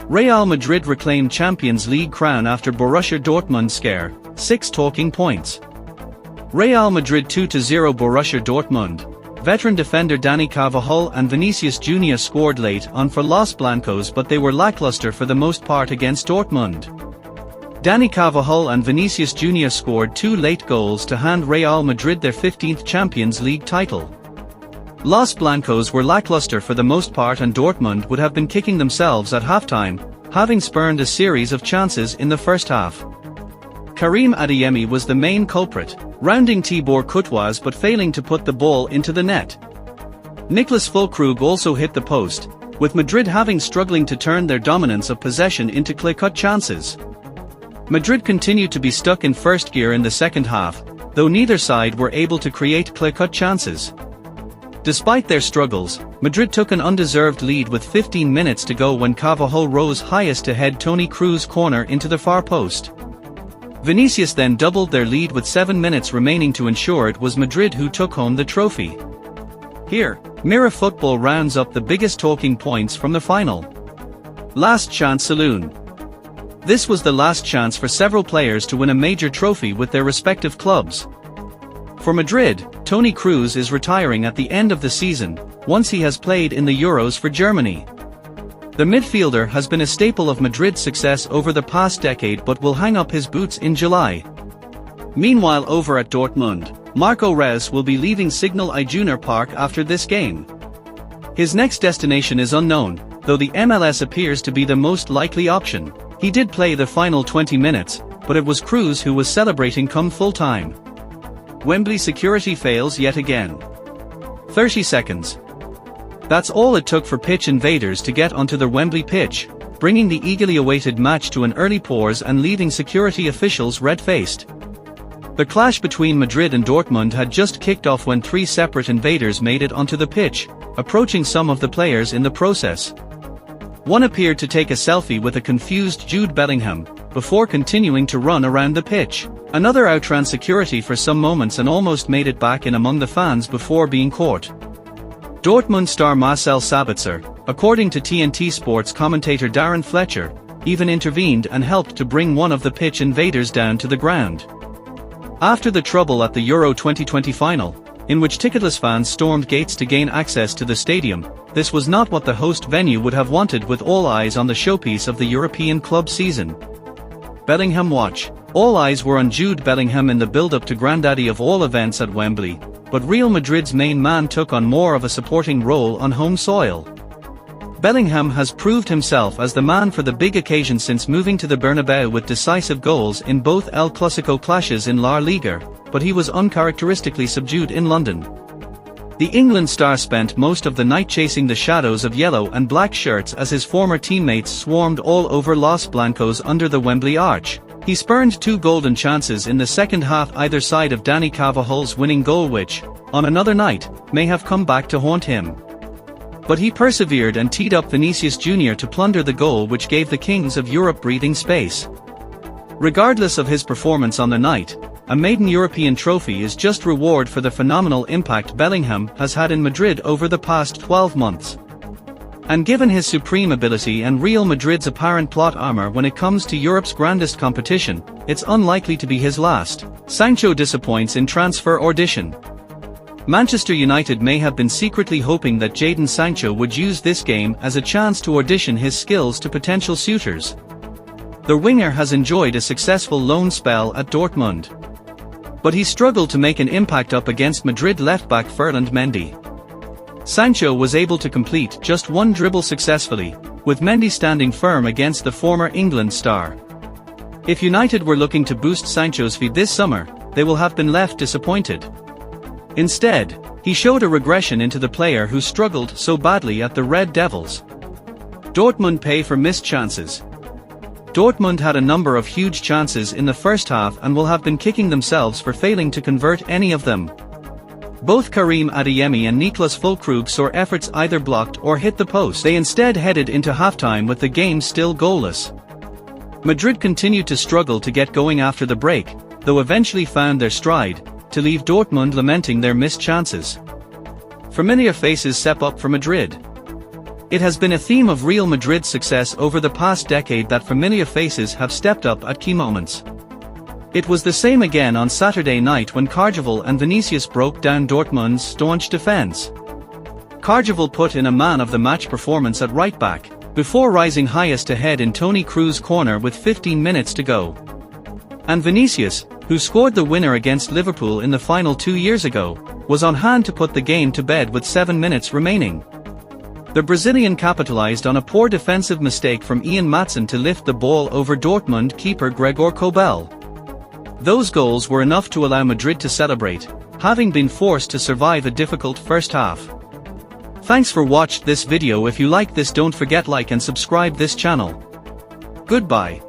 Real Madrid reclaimed Champions League crown after Borussia Dortmund scare, 6 talking points. Real Madrid 2-0 Borussia Dortmund. Veteran defender Dani Carvajal and Vinicius Jr. scored late on for Los Blancos, but they were lackluster for the most part against Dortmund. Dani Carvajal and Vinicius Jr. scored 2 late goals to hand Real Madrid their 15th Champions League title. Los Blancos were lackluster for the most part, and Dortmund would have been kicking themselves at halftime, having spurned a series of chances in the first half. Karim Adeyemi was the main culprit, rounding Thibaut Courtois but failing to put the ball into the net. Niklas Füllkrug also hit the post, with Madrid having struggling to turn their dominance of possession into clear-cut chances. Madrid continued to be stuck in first gear in the second half, though neither side were able to create clear-cut chances. Despite their struggles, Madrid took an undeserved lead with 15 minutes to go when Carvajal rose highest to head Toni Kroos' corner into the far post. Vinicius then doubled their lead with 7 minutes remaining to ensure it was Madrid who took home the trophy. Here, Mirror Football rounds up the biggest talking points from the final. Last chance saloon. This was the last chance for several players to win a major trophy with their respective clubs. For Madrid, Toni Kroos is retiring at the end of the season, once he has played in the Euros for Germany. The midfielder has been a staple of Madrid's success over the past decade but will hang up his boots in July. Meanwhile, over at Dortmund, Marco Reus will be leaving Signal Iduna Park after this game. His next destination is unknown, though the MLS appears to be the most likely option. He did play the final 20 minutes, but it was Kroos who was celebrating come full-time. Wembley security fails yet again. 30 seconds. That's all it took for pitch invaders to get onto the Wembley pitch, bringing the eagerly awaited match to an early pause and leaving security officials red-faced. The clash between Madrid and Dortmund had just kicked off when 3 separate invaders made it onto the pitch, approaching some of the players in the process. One appeared to take a selfie with a confused Jude Bellingham, before continuing to run around the pitch. Another outran security for some moments and almost made it back in among the fans before being caught. Dortmund star Marcel Sabitzer, according to TNT Sports commentator Darren Fletcher, even intervened and helped to bring one of the pitch invaders down to the ground. After the trouble at the Euro 2020 final, in which ticketless fans stormed gates to gain access to the stadium, this was not what the host venue would have wanted, with all eyes on the showpiece of the European club season. Bellingham watch. All eyes were on Jude Bellingham in the build-up to granddaddy of all events at Wembley, but Real Madrid's main man took on more of a supporting role on home soil. Bellingham has proved himself as the man for the big occasion since moving to the Bernabeu with decisive goals in both El Clasico clashes in La Liga, but he was uncharacteristically subdued in London. The England star spent most of the night chasing the shadows of yellow and black shirts as his former teammates swarmed all over Los Blancos under the Wembley arch. He spurned 2 golden chances in the second half either side of Dani Carvajal's winning goal, which, on another night, may have come back to haunt him. But he persevered and teed up Vinicius Jr. to plunder the goal, which gave the Kings of Europe breathing space. Regardless of his performance on the night, a maiden European trophy is just reward for the phenomenal impact Bellingham has had in Madrid over the past 12 months. And given his supreme ability and Real Madrid's apparent plot armor when it comes to Europe's grandest competition, it's unlikely to be his last. Sancho disappoints in transfer audition. Manchester United may have been secretly hoping that Jadon Sancho would use this game as a chance to audition his skills to potential suitors. The winger has enjoyed a successful loan spell at Dortmund, but he struggled to make an impact up against Madrid left-back Ferland Mendy. Sancho was able to complete just 1 dribble successfully, with Mendy standing firm against the former England star. If United were looking to boost Sancho's feed this summer, they will have been left disappointed. Instead, he showed a regression into the player who struggled so badly at the Red Devils. Dortmund pay for missed chances. Dortmund had a number of huge chances in the first half and will have been kicking themselves for failing to convert any of them. Both Karim Adeyemi and Niklas Füllkrug saw efforts either blocked or hit the post. They instead headed into halftime with the game still goalless. Madrid continued to struggle to get going after the break, though eventually found their stride, to leave Dortmund lamenting their missed chances. Familiar faces step up for Madrid. It has been a theme of Real Madrid's success over the past decade that familiar faces have stepped up at key moments. It was the same again on Saturday night when Carvajal and Vinicius broke down Dortmund's staunch defense. Carvajal put in a man-of-the-match performance at right-back, before rising highest ahead in Toni Kroos's corner with 15 minutes to go. And Vinicius, who scored the winner against Liverpool in the final 2 years ago, was on hand to put the game to bed with 7 minutes remaining. The Brazilian capitalized on a poor defensive mistake from Ian Maatsen to lift the ball over Dortmund keeper Gregor Kobel. Those goals were enough to allow Madrid to celebrate, having been forced to survive a difficult first half. Thanks for watching this video. If you like this, don't forget like and subscribe this channel. Goodbye.